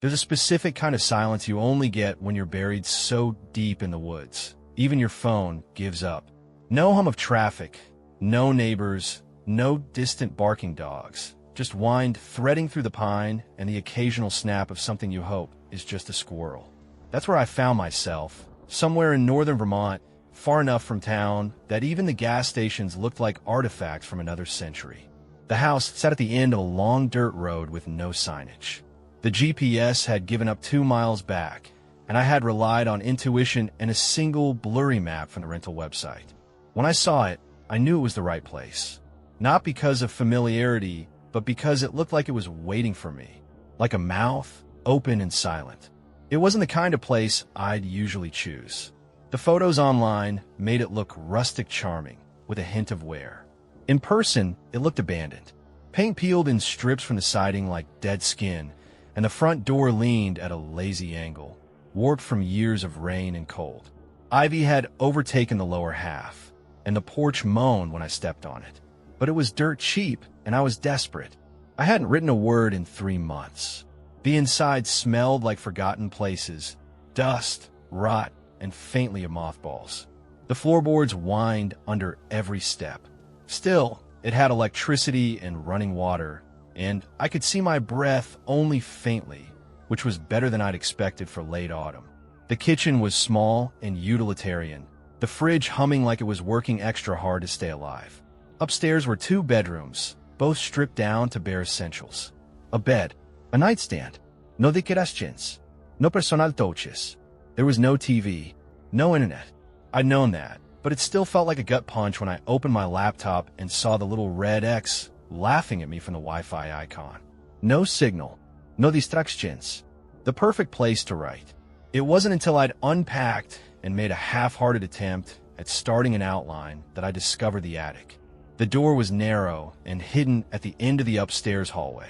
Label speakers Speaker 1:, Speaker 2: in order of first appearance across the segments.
Speaker 1: There's a specific kind of silence you only get when you're buried so deep in the woods. Even your phone gives up. No hum of traffic, no neighbors, no distant barking dogs. Just wind threading through the pine and the occasional snap of something you hope is just a squirrel. That's where I found myself, somewhere in northern Vermont, far enough from town that even the gas stations looked like artifacts from another century. The house sat at the end of a long dirt road with no signage. The GPS had given up 2 miles back, and I had relied on intuition and a single blurry map from the rental website. When I saw it, I knew it was the right place. Not because of familiarity, but because it looked like it was waiting for me, like a mouth, open and silent. It wasn't the kind of place I'd usually choose. The photos online made it look rustic charming, with a hint of wear. In person, it looked abandoned. Paint peeled in strips from the siding like dead skin, and the front door leaned at a lazy angle, warped from years of rain and cold. Ivy had overtaken the lower half, and the porch moaned when I stepped on it. But it was dirt cheap, and I was desperate. I hadn't written a word in 3 months. The inside smelled like forgotten places, dust, rot, and faintly of mothballs. The floorboards whined under every step. Still, it had electricity and running water, and I could see my breath only faintly, which was better than I'd expected for late autumn. The kitchen was small and utilitarian, the fridge humming like it was working extra hard to stay alive. Upstairs were 2 bedrooms, both stripped down to bare essentials. A bed, a nightstand, no decorations, no personal touches. There was no TV, no internet. I'd known that, but it still felt like a gut punch when I opened my laptop and saw the little red X laughing at me from the Wi-Fi icon. No signal, no distractions. The perfect place to write. It wasn't until I'd unpacked and made a half-hearted attempt at starting an outline that I discovered the attic. The door was narrow and hidden at the end of the upstairs hallway.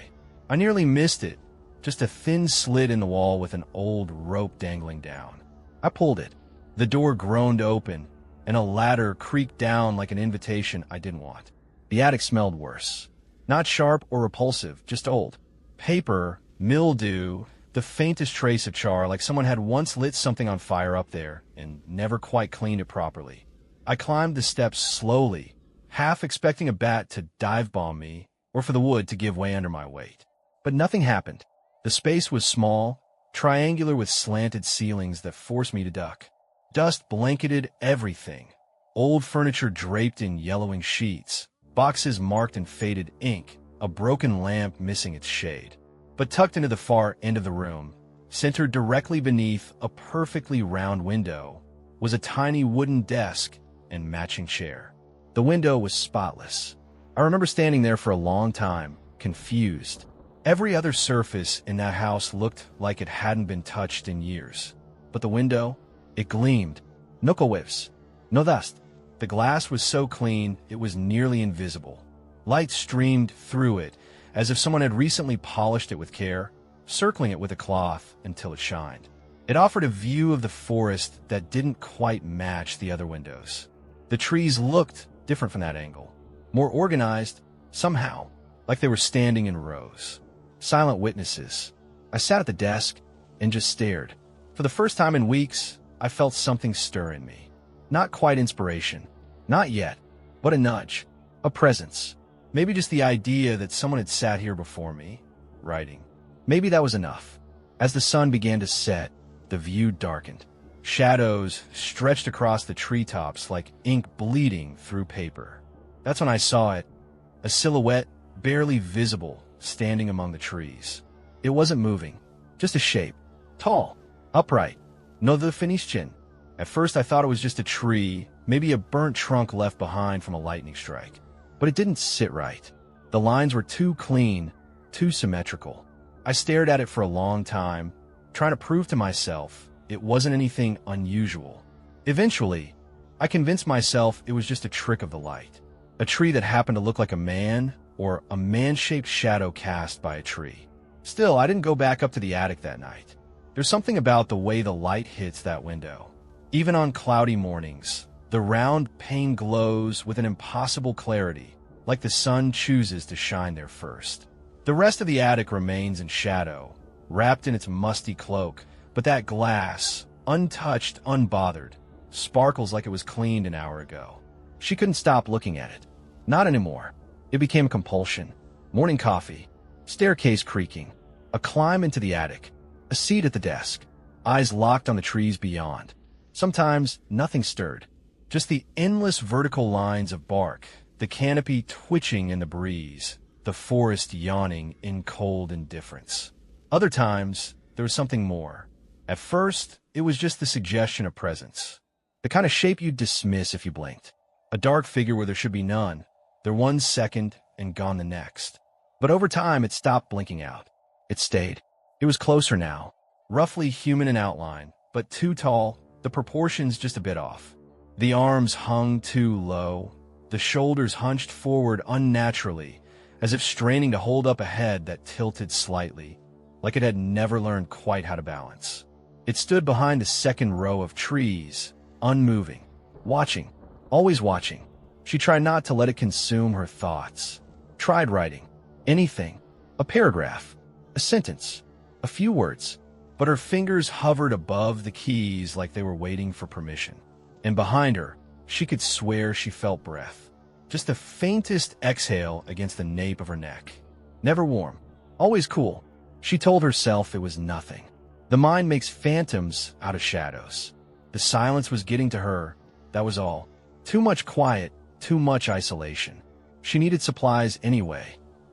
Speaker 1: I nearly missed it, just a thin slit in the wall with an old rope dangling down. I pulled it. The door groaned open, and a ladder creaked down like an invitation I didn't want. The attic smelled worse. Not sharp or repulsive, just old. Paper, mildew, the faintest trace of char, like someone had once lit something on fire up there and never quite cleaned it properly. I climbed the steps slowly, half expecting a bat to dive bomb me or for the wood to give way under my weight. But nothing happened. The space was small, triangular with slanted ceilings that forced me to duck. Dust blanketed everything. Old furniture draped in yellowing sheets, boxes marked in faded ink, a broken lamp missing its shade. But tucked into the far end of the room, centered directly beneath a perfectly round window, was a tiny wooden desk and matching chair. The window was spotless. I remember standing there for a long time, confused. Every other surface in that house looked like it hadn't been touched in years. But the window, it gleamed. No whiffs, no dust. The glass was so clean, it was nearly invisible. Light streamed through it, as if someone had recently polished it with care, circling it with a cloth until it shined. It offered a view of the forest that didn't quite match the other windows. The trees looked different from that angle, more organized, somehow, like they were standing in rows. Silent witnesses. I sat at the desk and just stared. For the first time in weeks, I felt something stir in me. Not quite inspiration. Not yet, but a nudge. A presence. Maybe just the idea that someone had sat here before me, writing. Maybe that was enough. As the sun began to set, the view darkened. Shadows stretched across the treetops like ink bleeding through paper. That's when I saw it. A silhouette, barely visible, standing among the trees. It wasn't moving, just a shape. Tall, upright, no definition. At first I thought it was just a tree, maybe a burnt trunk left behind from a lightning strike. But it didn't sit right. The lines were too clean, too symmetrical. I stared at it for a long time, trying to prove to myself it wasn't anything unusual. Eventually, I convinced myself it was just a trick of the light. A tree that happened to look like a man, or a man-shaped shadow cast by a tree. Still, I didn't go back up to the attic that night. There's something about the way the light hits that window. Even on cloudy mornings, the round pane glows with an impossible clarity, like the sun chooses to shine there first. The rest of the attic remains in shadow, wrapped in its musty cloak, but that glass, untouched, unbothered, sparkles like it was cleaned an hour ago. She couldn't stop looking at it. Not anymore. It became a compulsion. Morning coffee, staircase creaking, a climb into the attic, a seat at the desk, eyes locked on the trees beyond. Sometimes nothing stirred, just the endless vertical lines of bark, the canopy twitching in the breeze, the forest yawning in cold indifference. Other times, there was something more. At first, it was just the suggestion of presence, the kind of shape you'd dismiss if you blinked. A dark figure where there should be none, there 1 second and gone the next. But over time, it stopped blinking out. It stayed. It was closer now, roughly human in outline, but too tall, the proportions just a bit off. The arms hung too low, the shoulders hunched forward unnaturally, as if straining to hold up a head that tilted slightly, like it had never learned quite how to balance. It stood behind the second row of trees, unmoving, watching, always watching. She tried not to let it consume her thoughts. Tried writing. Anything. A paragraph. A sentence. A few words. But her fingers hovered above the keys like they were waiting for permission. And behind her, she could swear she felt breath. Just the faintest exhale against the nape of her neck. Never warm. Always cool. She told herself it was nothing. The mind makes phantoms out of shadows. The silence was getting to her, that was all. Too much quiet, too much isolation. She needed supplies anyway.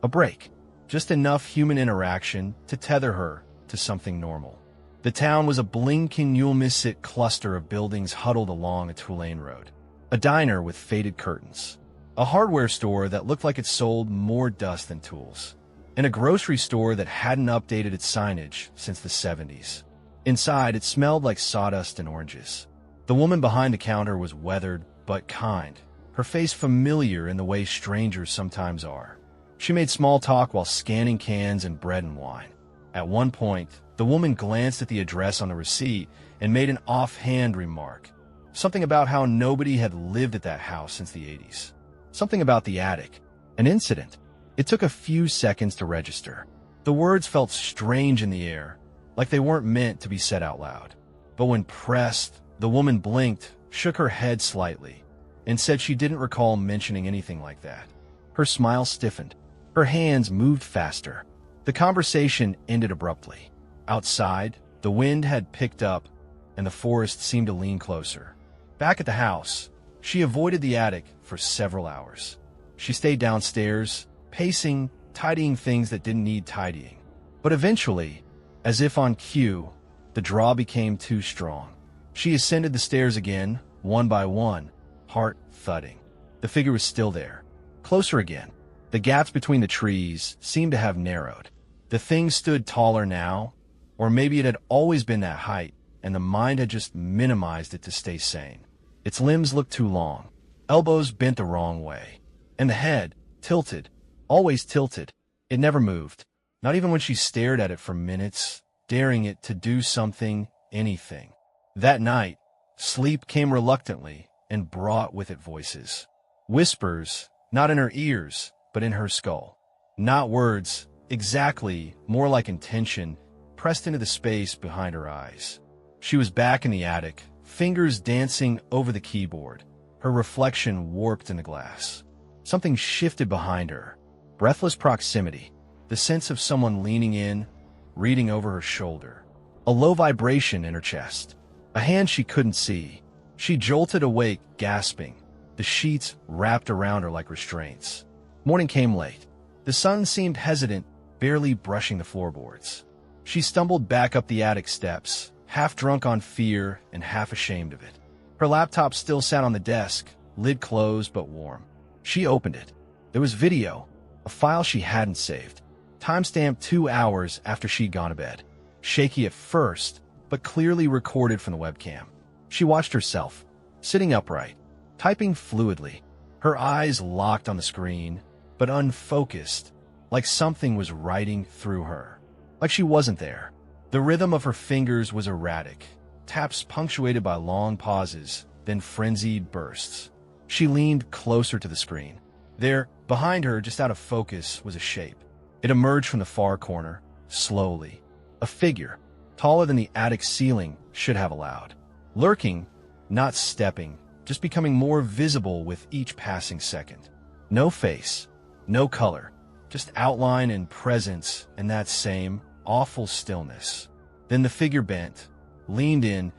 Speaker 1: A break. Just enough human interaction to tether her to something normal. The town was a blinking Ulmissit cluster of buildings huddled along a two-lane road. A diner with faded curtains. A hardware store that looked like it sold more dust than tools. And a grocery store that hadn't updated its signage since the 70s. Inside, it smelled like sawdust and oranges. The woman behind the counter was weathered but kind, her face familiar in the way strangers sometimes are. She made small talk while scanning cans and bread and wine. At one point, the woman glanced at the address on the receipt and made an offhand remark. Something about how nobody had lived at that house since the 80s. Something about the attic. An incident. It took a few seconds to register. The words felt strange in the air, like they weren't meant to be said out loud. But when pressed, the woman blinked, shook her head slightly, and said she didn't recall mentioning anything like that. Her smile stiffened. Her hands moved faster. The conversation ended abruptly. Outside, the wind had picked up, and the forest seemed to lean closer. Back at the house, she avoided the attic for several hours. She stayed downstairs, pacing, tidying things that didn't need tidying. But eventually, as if on cue, the draw became too strong. She ascended the stairs again, one by one, heart thudding. The figure was still there. Closer again. The gaps between the trees seemed to have narrowed. The thing stood taller now, or maybe it had always been that height, and the mind had just minimized it to stay sane. Its limbs looked too long, elbows bent the wrong way, and the head, tilted, always tilted. It never moved, not even when she stared at it for minutes, daring it to do something, anything. That night, sleep came reluctantly and brought with it voices. Whispers, not in her ears, but in her skull. Not words, exactly, more like intention, pressed into the space behind her eyes. She was back in the attic, fingers dancing over the keyboard, her reflection warped in the glass. Something shifted behind her. Breathless proximity, the sense of someone leaning in, reading over her shoulder. A low vibration in her chest. A hand she couldn't see. She jolted awake, gasping. The sheets wrapped around her like restraints. Morning came late. The sun seemed hesitant, barely brushing the floorboards. She stumbled back up the attic steps, half drunk on fear and half ashamed of it. Her laptop still sat on the desk, lid closed but warm. She opened it. There was video, a file she hadn't saved. Timestamped 2 hours after she'd gone to bed. Shaky at first, but clearly recorded from the webcam. She watched herself, sitting upright, typing fluidly, her eyes locked on the screen, but unfocused, like something was writing through her. Like she wasn't there. The rhythm of her fingers was erratic, taps punctuated by long pauses, then frenzied bursts. She leaned closer to the screen. There, behind her, just out of focus, was a shape. It emerged from the far corner, slowly, A figure, taller than the attic ceiling, should have allowed. Lurking, not stepping, just becoming more visible with each passing second. No face, no color, just outline and presence and that same awful stillness. Then the figure bent, leaned in,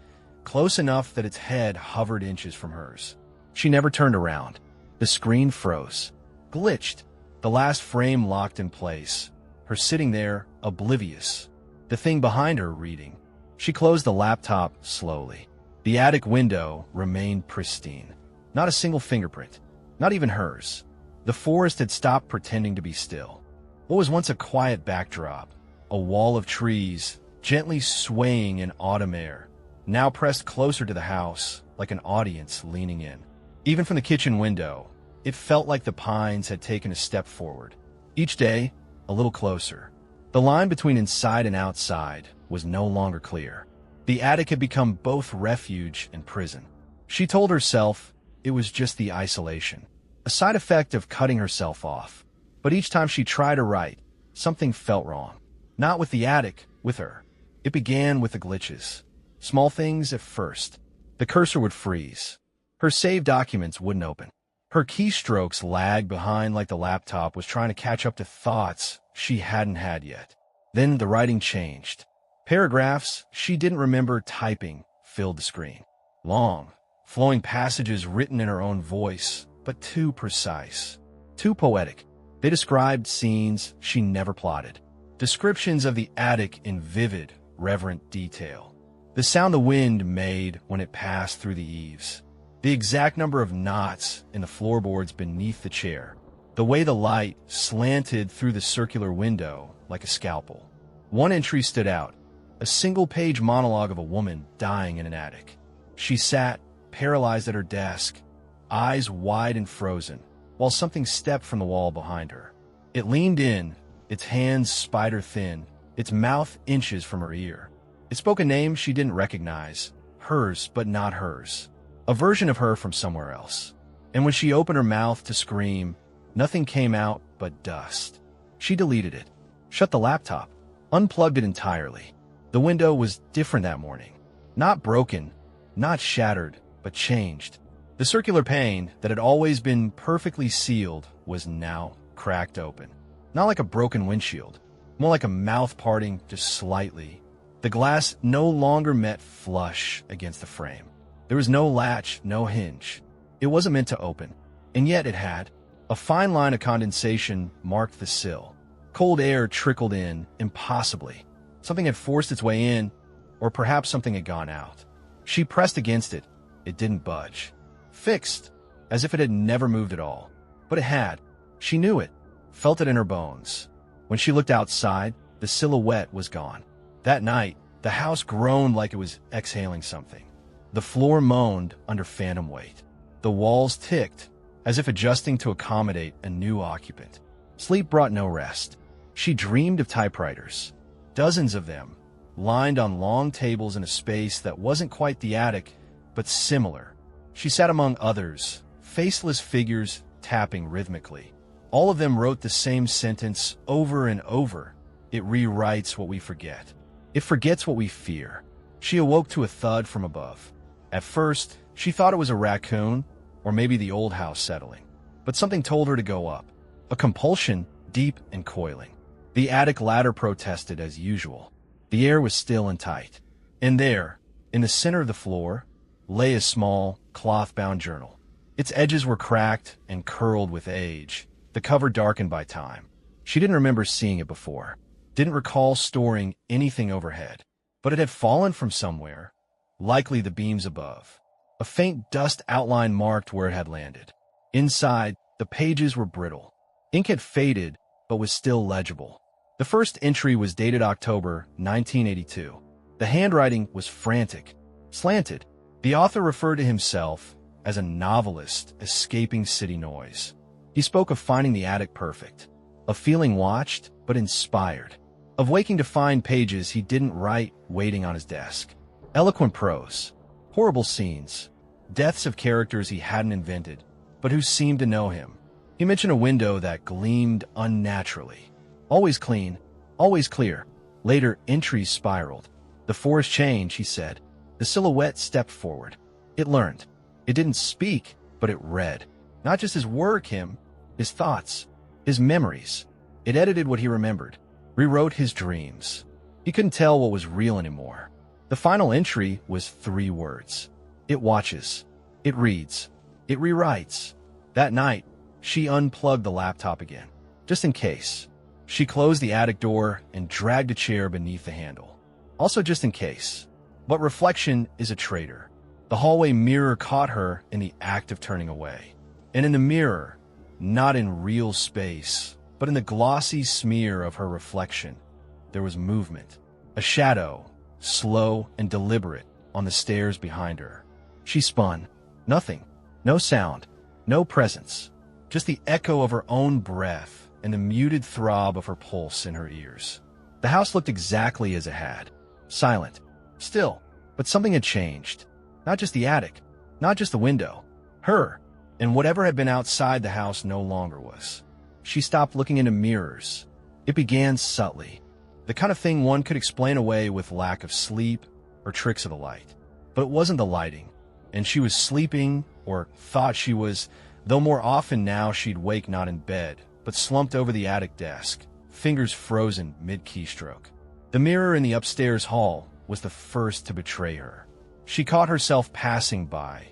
Speaker 1: close enough that its head hovered inches from hers. She never turned around. The screen froze, glitched, the last frame locked in place, her sitting there, oblivious. The thing behind her reading. She closed the laptop slowly. The attic window remained pristine. Not a single fingerprint, not even hers. The forest had stopped pretending to be still. What was once a quiet backdrop, a wall of trees, gently swaying in autumn air, now pressed closer to the house, like an audience leaning in. Even from the kitchen window, it felt like the pines had taken a step forward. Each day, a little closer. The line between inside and outside was no longer clear. The attic had become both refuge and prison. She told herself it was just the isolation, a side effect of cutting herself off. But each time she tried to write, something felt wrong. Not with the attic, with her. It began with the glitches. Small things at first. The cursor would freeze. Her saved documents wouldn't open. Her keystrokes lagged behind like the laptop was trying to catch up to thoughts she hadn't had yet. Then the writing changed. Paragraphs she didn't remember typing filled the screen. Long, flowing passages written in her own voice, but too precise, too poetic. They described scenes she never plotted. Descriptions of the attic in vivid, reverent detail. The sound the wind made when it passed through the eaves. The exact number of knots in the floorboards beneath the chair. The way the light slanted through the circular window like a scalpel. One entry stood out. A single-page monologue of a woman dying in an attic. She sat, paralyzed at her desk, eyes wide and frozen, while something stepped from the wall behind her. It leaned in, its hands spider-thin, its mouth inches from her ear. It spoke a name she didn't recognize, hers but not hers, a version of her from somewhere else. And when she opened her mouth to scream, nothing came out but dust. She deleted it, shut the laptop, unplugged it entirely. The window was different that morning. Not broken, not shattered, but changed. The circular pane that had always been perfectly sealed was now cracked open. Not like a broken windshield, more like a mouth parting just slightly. The glass no longer met flush against the frame. There was no latch, no hinge. It wasn't meant to open, and yet it had. A fine line of condensation marked the sill. Cold air trickled in, impossibly. Something had forced its way in, or perhaps something had gone out. She pressed against it. It didn't budge. Fixed, as if it had never moved at all. But it had. She knew it, felt it in her bones. When she looked outside, the silhouette was gone. That night, the house groaned like it was exhaling something. The floor moaned under phantom weight. The walls ticked, as if adjusting to accommodate a new occupant. Sleep brought no rest. She dreamed of typewriters. Dozens of them, lined on long tables in a space that wasn't quite the attic, but similar. She sat among others, faceless figures tapping rhythmically. All of them wrote the same sentence over and over. It rewrites what we forget. It forgets what we fear. She awoke to a thud from above. At first, she thought it was a raccoon, or maybe the old house settling. But something told her to go up. A compulsion, deep and coiling. The attic ladder protested as usual. The air was still and tight. And there, in the center of the floor, lay a small, cloth-bound journal. Its edges were cracked and curled with age, the cover darkened by time. She didn't remember seeing it before, didn't recall storing anything overhead. But it had fallen from somewhere, likely the beams above. A faint dust outline marked where it had landed. Inside, the pages were brittle. Ink had faded, but was still legible. The first entry was dated October 1982. The handwriting was frantic, slanted. The author referred to himself as a novelist escaping city noise. He spoke of finding the attic perfect, of feeling watched but inspired, of waking to find pages he didn't write waiting on his desk. Eloquent prose, horrible scenes, deaths of characters he hadn't invented, but who seemed to know him. He mentioned a window that gleamed unnaturally. Always clean, always clear, Later, entries spiraled. The forest changed, he said. The silhouette stepped forward. It learned. It didn't speak, but it read. Not just his work, his thoughts, his memories. It edited what he remembered, rewrote his dreams. He couldn't tell what was real anymore. The final entry was 3 words. It watches. It reads. It rewrites. That night, she unplugged the laptop again, just in case. She closed the attic door and dragged a chair beneath the handle. Also just in case. But reflection is a traitor. The hallway mirror caught her in the act of turning away. And in the mirror, not in real space, but in the glossy smear of her reflection, there was movement. A shadow, slow and deliberate, on the stairs behind her. She spun. Nothing. No sound. No presence. Just the echo of her own breath and the muted throb of her pulse in her ears. The house looked exactly as it had. Silent. Still. But something had changed. Not just the attic. Not just the window. Her. And whatever had been outside the house no longer was. She stopped looking into mirrors. It began subtly. The kind of thing one could explain away with lack of sleep or tricks of the light. But it wasn't the lighting. And she was sleeping, or thought she was, though more often now she'd wake not in bed, but slumped over the attic desk, fingers frozen mid-keystroke. The mirror in the upstairs hall was the first to betray her. She caught herself passing by,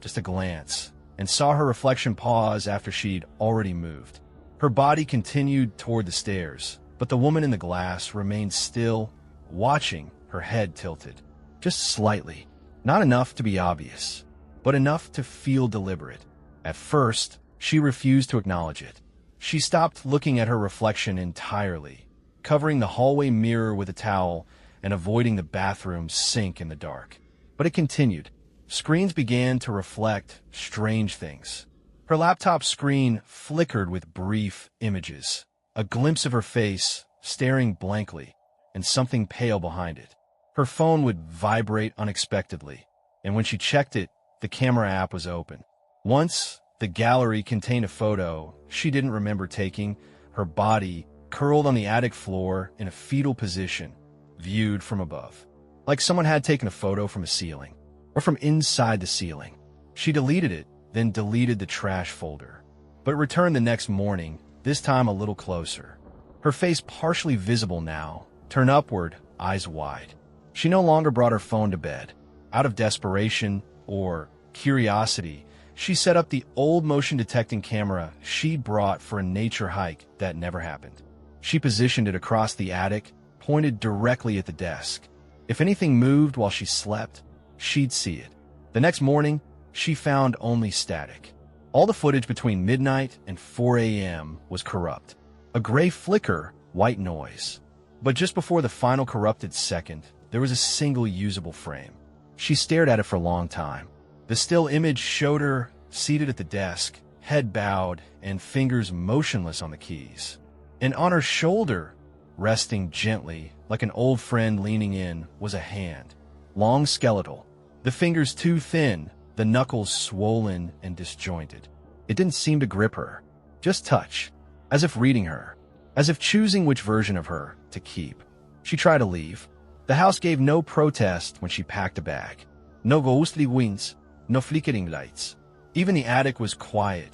Speaker 1: just a glance, and saw her reflection pause after she'd already moved. Her body continued toward the stairs, but the woman in the glass remained still, watching, her head tilted. Just slightly. Not enough to be obvious, but enough to feel deliberate. At first, she refused to acknowledge it. She stopped looking at her reflection entirely, covering the hallway mirror with a towel and avoiding the bathroom sink in the dark. But it continued. Screens began to reflect strange things. Her laptop screen flickered with brief images, a glimpse of her face staring blankly, and something pale behind it. Her phone would vibrate unexpectedly, and when she checked it, the camera app was open. Once, the gallery contained a photo she didn't remember taking, her body curled on the attic floor in a fetal position, viewed from above. Like someone had taken a photo from a ceiling, or from inside the ceiling. She deleted it, then deleted the trash folder, but returned the next morning, this time a little closer. Her face partially visible now, turned upward, eyes wide. She no longer brought her phone to bed. Out of desperation or curiosity, she set up the old motion-detecting camera she'd brought for a nature hike that never happened. She positioned it across the attic, pointed directly at the desk. If anything moved while she slept, she'd see it. The next morning, she found only static. All the footage between midnight and 4 a.m. was corrupt. A gray flicker, white noise. But just before the final corrupted second, there was a single usable frame. She stared at it for a long time. The still image showed her seated at the desk, head bowed and fingers motionless on the keys. And on her shoulder, resting gently, like an old friend leaning in, was a hand. Long skeletal. The fingers too thin, the knuckles swollen and disjointed. It didn't seem to grip her. Just touch. As if reading her. As if choosing which version of her to keep. She tried to leave. The house gave no protest when she packed a bag. No ghostly winds, no flickering lights. Even the attic was quiet,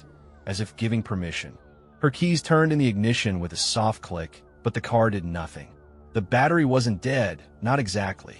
Speaker 1: as if giving permission. Her keys turned in the ignition with a soft click, but the car did nothing. The battery wasn't dead, not exactly.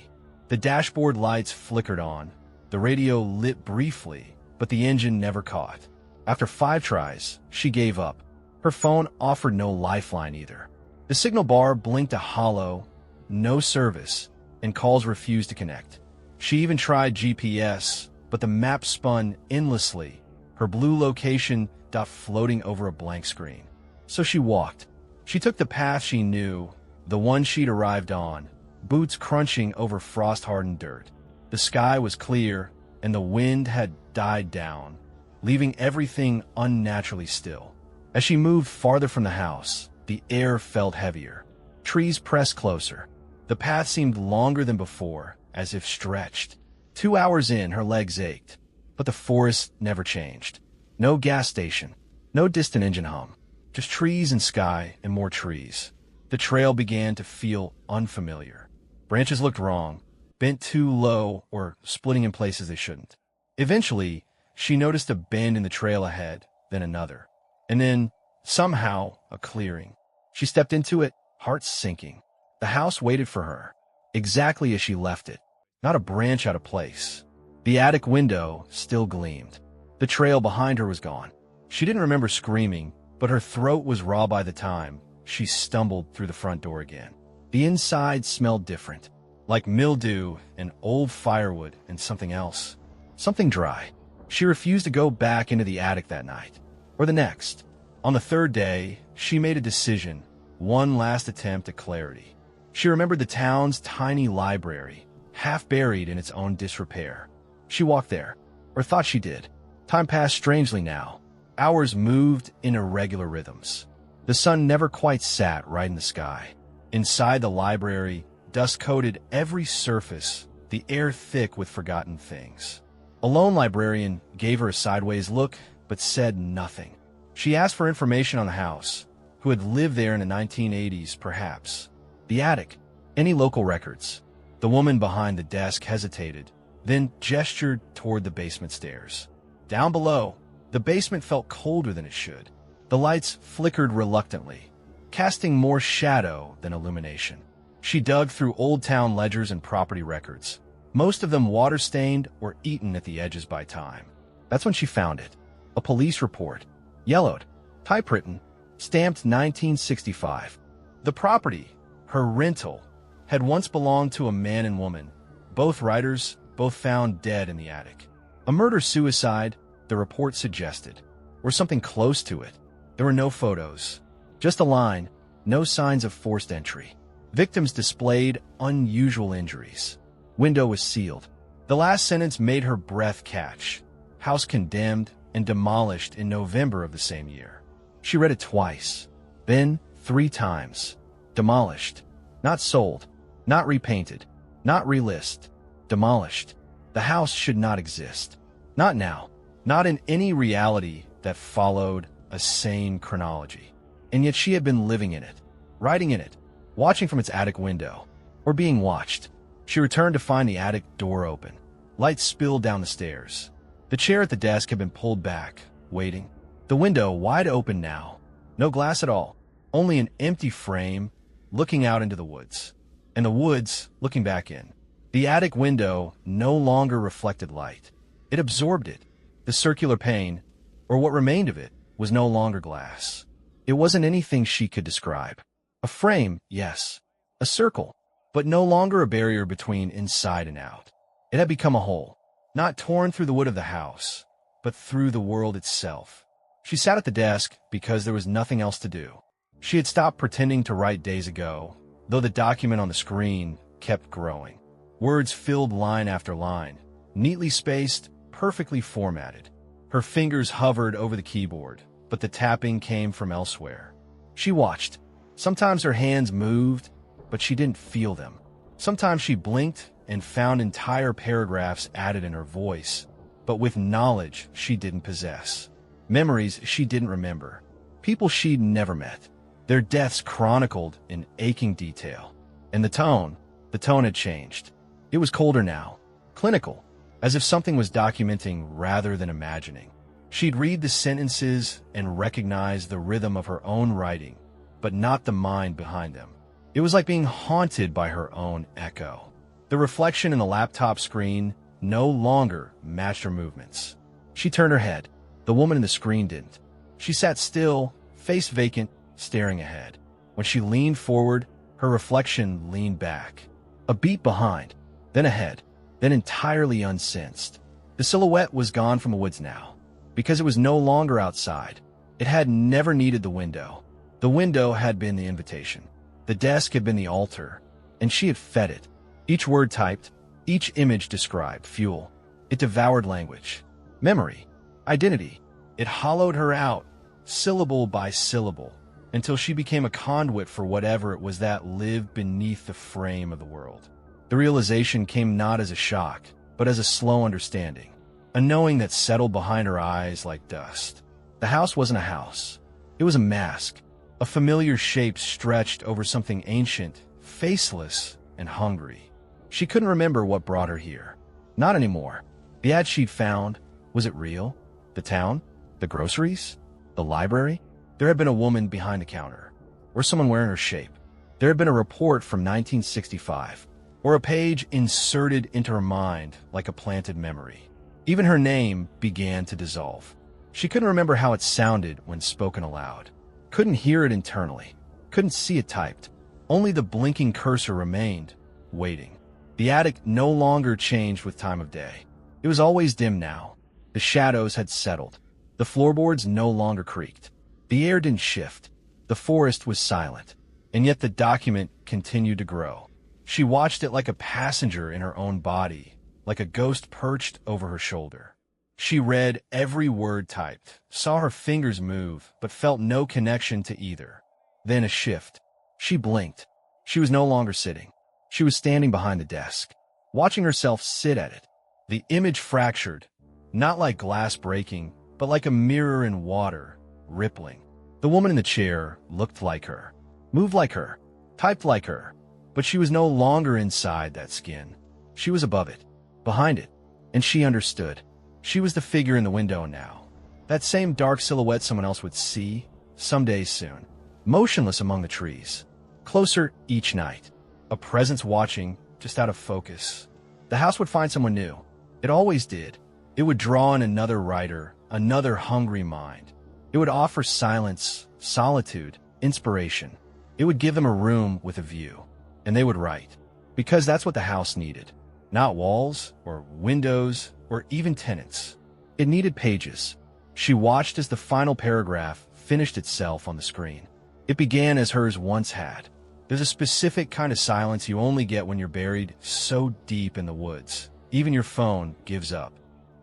Speaker 1: The dashboard lights flickered on. The radio lit briefly, but the engine never caught. After 5 tries, she gave up. Her phone offered no lifeline either. The signal bar blinked a hollow, no service, and calls refused to connect. She even tried GPS, but the map spun endlessly, her blue location dot floating over a blank screen. So she walked. She took the path she knew, the one she'd arrived on, boots crunching over frost-hardened dirt. The sky was clear, and the wind had died down, leaving everything unnaturally still. As she moved farther from the house, the air felt heavier. Trees pressed closer. The path seemed longer than before, as if stretched. 2 hours in, her legs ached, but the forest never changed. No gas station, no distant engine hum, just trees and sky and more trees. The trail began to feel unfamiliar. Branches looked wrong, bent too low or splitting in places they shouldn't. Eventually, she noticed a bend in the trail ahead, then another. And then, somehow, a clearing. She stepped into it, heart sinking. The house waited for her, exactly as she left it, not a branch out of place. The attic window still gleamed. The trail behind her was gone. She didn't remember screaming, but her throat was raw by the time she stumbled through the front door again. The inside smelled different, like mildew and old firewood and something else. Something dry. She refused to go back into the attic that night, or the next. On the third day, she made a decision, one last attempt at clarity. She remembered the town's tiny library, half buried in its own disrepair. She walked there, or thought she did. Time passed strangely now. Hours moved in irregular rhythms. The sun never quite sat right in the sky. Inside the library, dust coated every surface, the air thick with forgotten things. A lone librarian gave her a sideways look, but said nothing. She asked for information on the house, who had lived there in the 1980s, perhaps. The attic, any local records. The woman behind the desk hesitated, then gestured toward the basement stairs. Down below, the basement felt colder than it should. The lights flickered reluctantly, casting more shadow than illumination. She dug through old town ledgers and property records, most of them water-stained or eaten at the edges by time. That's when she found it. A police report, yellowed, typewritten, stamped 1965. The property, her rental, had once belonged to a man and woman, both writers, both found dead in the attic. A murder-suicide, the report suggested, or something close to it. There were no photos, just a line, no signs of forced entry. Victims displayed unusual injuries. Window was sealed. The last sentence made her breath catch. House condemned and demolished in November of the same year. She read it twice, then 3 times. Demolished. Not sold. Not repainted. Not relisted. Demolished. The house should not exist. Not now. Not in any reality that followed a sane chronology. And yet she had been living in it, writing in it, watching from its attic window, or being watched. She returned to find the attic door open. Light spilled down the stairs. The chair at the desk had been pulled back, waiting. The window wide open now. No glass at all. Only an empty frame looking out into the woods. And the woods looking back in. The attic window no longer reflected light. It absorbed it. The circular pane, or what remained of it, was no longer glass. It wasn't anything she could describe. A frame, yes. A circle, but no longer a barrier between inside and out. It had become a hole, not torn through the wood of the house, but through the world itself. She sat at the desk because there was nothing else to do. She had stopped pretending to write days ago, though the document on the screen kept growing. Words filled line after line, neatly spaced, perfectly formatted. Her fingers hovered over the keyboard, but the tapping came from elsewhere. She watched. Sometimes her hands moved, but she didn't feel them. Sometimes she blinked and found entire paragraphs added in her voice, but with knowledge she didn't possess. Memories she didn't remember. People she'd never met. Their deaths chronicled in aching detail. And the tone had changed. It was colder now, clinical, as if something was documenting rather than imagining. She'd read the sentences and recognize the rhythm of her own writing, but not the mind behind them. It was like being haunted by her own echo. The reflection in the laptop screen no longer matched her movements. She turned her head. The woman in the screen didn't. She sat still, face vacant, staring ahead. When she leaned forward, her reflection leaned back. A beat behind, then ahead, then entirely unsensed. The silhouette was gone from the woods now, because it was no longer outside. It had never needed the window. The window had been the invitation. The desk had been the altar, and she had fed it. Each word typed, each image described fuel. It devoured language, memory, identity. It hollowed her out, syllable by syllable, until she became a conduit for whatever it was that lived beneath the frame of the world. The realization came not as a shock, but as a slow understanding, a knowing that settled behind her eyes like dust. The house wasn't a house. It was a mask, A familiar shape stretched over something ancient, faceless, and hungry. She couldn't remember what brought her here. Not anymore. The ad she'd found, was it real? The town? The groceries? The library? There had been a woman behind the counter, or someone wearing her shape. There had been a report from 1965, or a page inserted into her mind like a planted memory. Even her name began to dissolve. She couldn't remember how it sounded when spoken aloud. Couldn't hear it internally. Couldn't see it typed. Only the blinking cursor remained, waiting. The attic no longer changed with time of day. It was always dim now. The shadows had settled. The floorboards no longer creaked. The air didn't shift. The forest was silent. And yet the document continued to grow. She watched it like a passenger in her own body, like a ghost perched over her shoulder. She read every word typed, saw her fingers move, but felt no connection to either. Then a shift. She blinked. She was no longer sitting. She was standing behind the desk, watching herself sit at it. The image fractured, not like glass breaking, but like a mirror in water, rippling. The woman in the chair looked like her, moved like her, typed like her, but she was no longer inside that skin. She was above it, behind it, and she understood. She was the figure in the window now. That same dark silhouette someone else would see, someday soon. Motionless among the trees. Closer each night. A presence watching, just out of focus. The house would find someone new. It always did. It would draw in another writer, another hungry mind. It would offer silence, solitude, inspiration. It would give them a room with a view. And they would write. Because that's what the house needed. Not walls, or windows, or even tenants. It needed pages. She watched as the final paragraph finished itself on the screen. It began as hers once had. There's a specific kind of silence you only get when you're buried so deep in the woods. Even your phone gives up.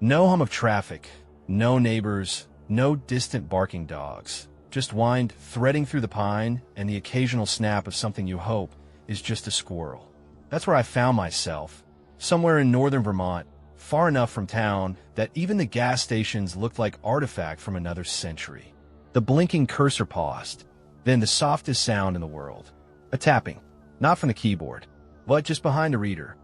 Speaker 1: No hum of traffic, no neighbors, no distant barking dogs. Just wind threading through the pine and the occasional snap of something you hope is just a squirrel. That's where I found myself. Somewhere in northern Vermont, far enough from town that even the gas stations looked like artifact from another century. The blinking cursor paused, then the softest sound in the world. A tapping, not from the keyboard, but just behind the reader.